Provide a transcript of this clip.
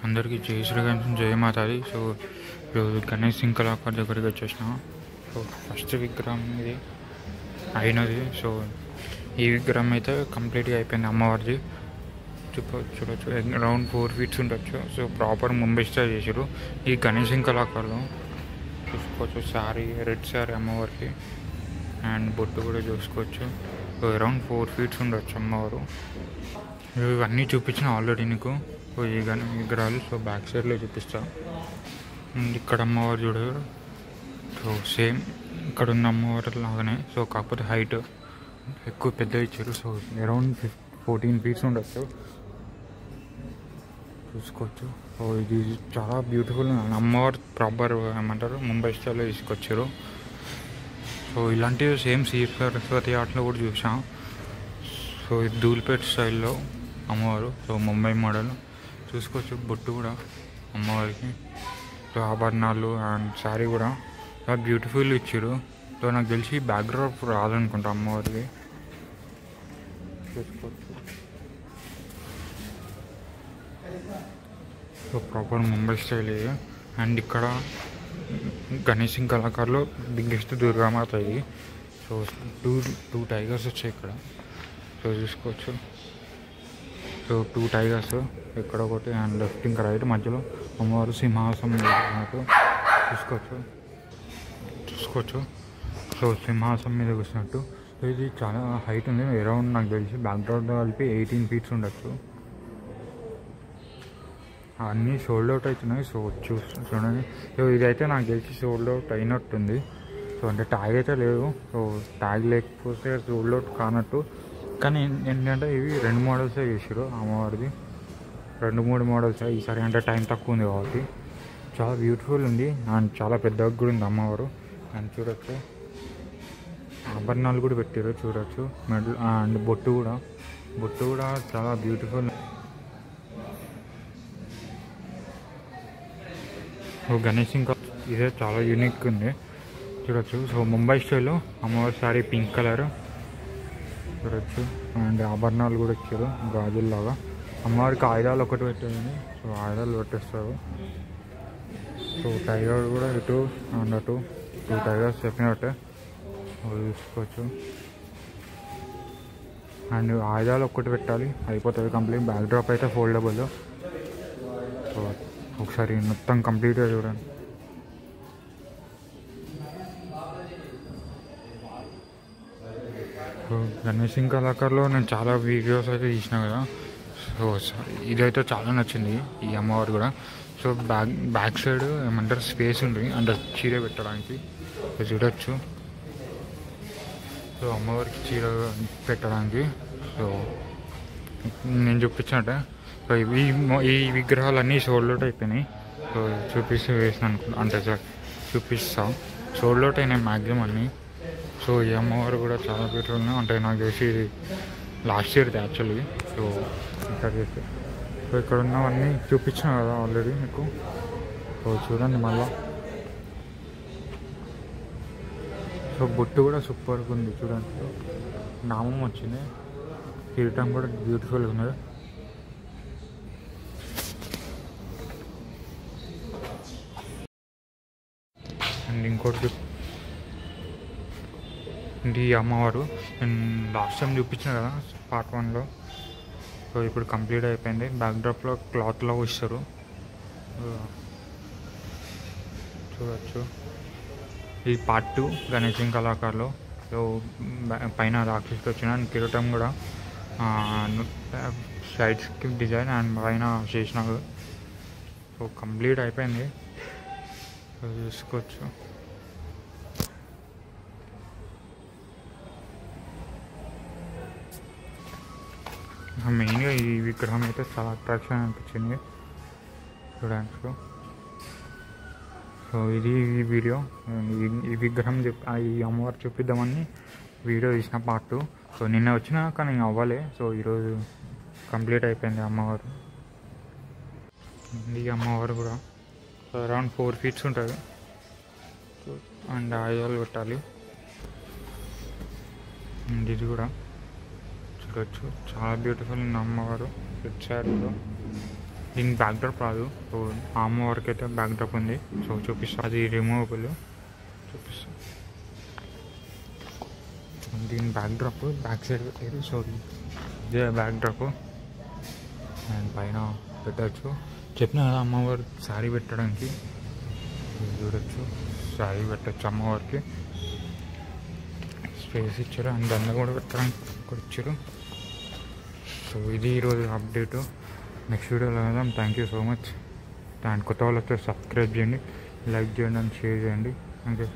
అందరికీ జై శ్రీకాంత్ జై మాతాది. సో ఈరోజు గణేష్ సింగ్ కళాకారు దగ్గరికి వచ్చేసిన. సో ఫస్ట్ విగ్రహం ఇది అయినది. సో ఈ విగ్రహం అయితే కంప్లీట్గా అయిపోయింది అమ్మవారిది. చూడొచ్చు అరౌండ్ 4 feet ఉండొచ్చు. సో ప్రాపర్ ముంబై స్టైల్ చేసారు ఈ గణేష్ సింగ్ కళాకారులు. చూసుకోవచ్చు శారీ, రెడ్ శారీ అమ్మవారికి, అండ్ బొట్టు కూడా చూసుకోవచ్చు. సో అరౌండ్ 4 feet ఉండొచ్చు అమ్మవారు. ఇవన్నీ చూపించిన ఆల్రెడీ నీకు. సో ఈ విగ్రహాలు సో బ్యాక్ సైడ్లో చూపిస్తా. ఇక్కడ అమ్మవారు చూడరు. సో సేమ్ ఇక్కడ ఉన్న అమ్మవారు లాగానే, సో కాకపోతే హైట్ ఎక్కువ పెద్ద ఇచ్చారు. సో అరౌండ్ 14 feet ఉండొచ్చు. చూసుకోవచ్చు. సో ఇది చాలా బ్యూటిఫుల్. అమ్మవారు ప్రాపర్ ఏమంటారు ముంబై స్టైల్లో తీసుకొచ్చారు. సో ఇలాంటివి సేమ్ శ్రీ సరస్వతి ఆర్ట్లో కూడా చూసాం. సో ఇది ధూల్పేట్ స్టైల్లో అమ్మవారు. సో ముంబై మోడల్ చూసుకోవచ్చు. బొట్టు కూడా అమ్మవారికి, సో ఆభరణాలు అండ్ శారీ కూడా చాలా బ్యూటిఫుల్ ఇచ్చారు. సో నాకు తెలిసి బ్యాక్డ్రాప్ రాదనుకుంటా అమ్మవారికి. చూసుకోవచ్చు. సో ప్రాపర్ ముంబై స్టైల్ ఇది. అండ్ ఇక్కడ గణేష్ సింగ్ కళాకారులో బిగ్గెస్ట్ దుర్గామాత ఇది. సో టూ టైగర్స్ వచ్చాయి ఇక్కడ. సో చూసుకోవచ్చు. సో 2 టైగర్స్ ఇక్కడ ఒకటి అండ్ లెఫ్ట్ ఇంకా రైట్ మధ్యలో అమ్మవారు సింహాసనం మీద చూసుకోవచ్చు. సో సింహాసనం మీద కూర్చున్నట్టు. సో ఇది చాలా హైట్ ఉంది. అరౌండ్ నాకు తెలిసి బ్యాక్గ్రౌండ్ కలిపి 18 feet ఉండొచ్చు. అన్నీ సోల్డ్ అవుట్ అవుతున్నాయి. సో చూడండి. సో ఇదైతే నాకు తెలిసి సోల్డ్ అవుట్ అయినట్టుంది. సో అంటే ట్యాగ్ అయితే లేదు. సో ట్యాగ్ లేకపోతే సోల్డ్ అవుట్ కానట్టు. కానీ ఏంటంటే ఇవి 2 మోడల్సే చేసారు అమ్మవారిది. 2-3 మోడల్స్ ఈసారి, అంటే టైం తక్కువ ఉంది కాబట్టి. చాలా బ్యూటిఫుల్ ఉంది అండ్ చాలా పెద్దగా కూడా ఉంది అమ్మవారు. అండ్ చూడొచ్చు ఆభరణాలు కూడా పెట్టారు. చూడొచ్చు మెడల్ అండ్ బొట్టు కూడా చాలా బ్యూటిఫుల్. సో గణేష్ ఇంకా ఇదే చాలా యూనిక్ ఉంది. చూడొచ్చు. సో ముంబై స్టైల్లో అమ్మవారి శారీ పింక్ కలర్ చూడొచ్చు. అండ్ ఆభరణాలు కూడా ఇచ్చారు గాజుల్లాగా. అమ్మవారికి ఆయుధాలు ఒకటి పెట్టారని, సో ఆయుధాలు పెట్టేస్తారు. సో టైగర్ కూడా ఇటు అండ్ అటు 2 టైగర్స్ చెప్పినట్టే చూసుకోవచ్చు. అండ్ ఆయుధాలు ఒక్కటి పెట్టాలి, అయిపోతుంది కంప్లీట్. బ్యాక్ డ్రాప్ అయితే ఫోల్డబుల్. సో ఒకసారి మొత్తం కంప్లీట్గా చూడండి. సో గణేష్ సింగ్ కళాకారులో నేను చాలా వీడియోస్ అయితే తీసిన కదా. సో ఇదైతే చాలా నచ్చింది ఈ అమ్మవారు కూడా. సో బ్యాక్ సైడ్ ఏమంటారు స్పేస్ ఉంది అంటే చీర పెట్టడానికి. సో చూడొచ్చు. సో అమ్మవారికి చీర పెట్టడానికి. సో నేను చూపించినట్టే. సో ఈ విగ్రహాలన్నీ సోల్డ్ అవుట్ అయిపోయినాయి. సో వేసినాను అంటే చూపిస్తా. సోల్డ్ అవుట్ అయినాయి మ్యాక్సిమం అన్నీ. సో ఈ అమ్మవారు కూడా చాలా బ్యూటిఫుల్. అంటే నాకు తెలిసి లాస్ట్ ఇయర్ది యాక్చువల్లీ. సో ఇక్కడ చేస్తే సో ఇక్కడ ఉన్నవన్నీ చూపించిన కదా ఆల్రెడీ మీకు. సో చూడండి మళ్ళా. సో బొట్టు కూడా సూపర్గా ఉంది చూడండి. నామం వచ్చింది. కిరీటం కూడా బ్యూటిఫుల్గా ఉన్నది. అండ్ ఇంకోటి ఈ అమ్మవారు నేను లాస్ట్ టైం చూపించిన కదా part 1లో. సో ఇప్పుడు కంప్లీట్ అయిపోయింది. బ్యాక్డ్రాప్లో క్లాత్లో ఇస్తారు చూడవచ్చు. ఇది part 2 గణేష్ సింగ్ కళాకారులో. సో పైన రాక్షసుడు వచ్చిన కిరీటం కూడా సైడ్స్కి డిజైన్ అండ్ పైన చేసినారు. సో కంప్లీట్ అయిపోయింది. సో చూసుకోవచ్చు. మెయిన్గా ఈ విగ్రహం అయితే చాలా అట్రాక్షన్ అనిపించింది చూడడానికి. సో ఇది ఈ వీడియో. ఈ విగ్రహం ఈ అమ్మవారు చూపిద్దామని వీడియో తీసిన part 2. సో నిన్న వచ్చినా కానీ అవ్వలే. సో ఈరోజు కంప్లీట్ అయిపోయింది అమ్మవారు. ఈ అమ్మవారు కూడా అరౌండ్ 4 feet ఉంటుంది. అండ్ ఆయుధాలు పెట్టాలి. ఇది కూడా చూడొచ్చు. చాలా బ్యూటిఫుల్ ఉంది అమ్మవారు రెడ్ శారీలో. దీనికి బ్యాక్ డ్రాప్ రాదు. సో అమ్మవారికి అయితే బ్యాక్ డ్రాప్ ఉంది. సో చూపిస్తా, అది రిమూవబుల్. చూపిస్తా దీని బ్యాక్ డ్రాప్ బ్యాక్ సైడ్ పెట్టారు. సో ఇదే బ్యాక్ డ్రాప్ అండ్ పైన పెట్టచ్చు. చెప్పిన కదా అమ్మవారు శారీ పెట్టడానికి, చూడొచ్చు శారీ పెట్టచ్చు అమ్మవారికి. స్పేస్ ఇచ్చారు అండ్ దండ కూడా పెట్టడానికి కూడా ఇచ్చారు. సో ఇది ఈరోజు అప్డేటు. నెక్స్ట్ వీడియోలో వెళ్దాం. Thank you so much. And కొత్త వాళ్ళు వస్తే సబ్స్క్రైబ్ చేయండి, లైక్ చేయండి అండ్ షేర్ చేయండి. Thank you.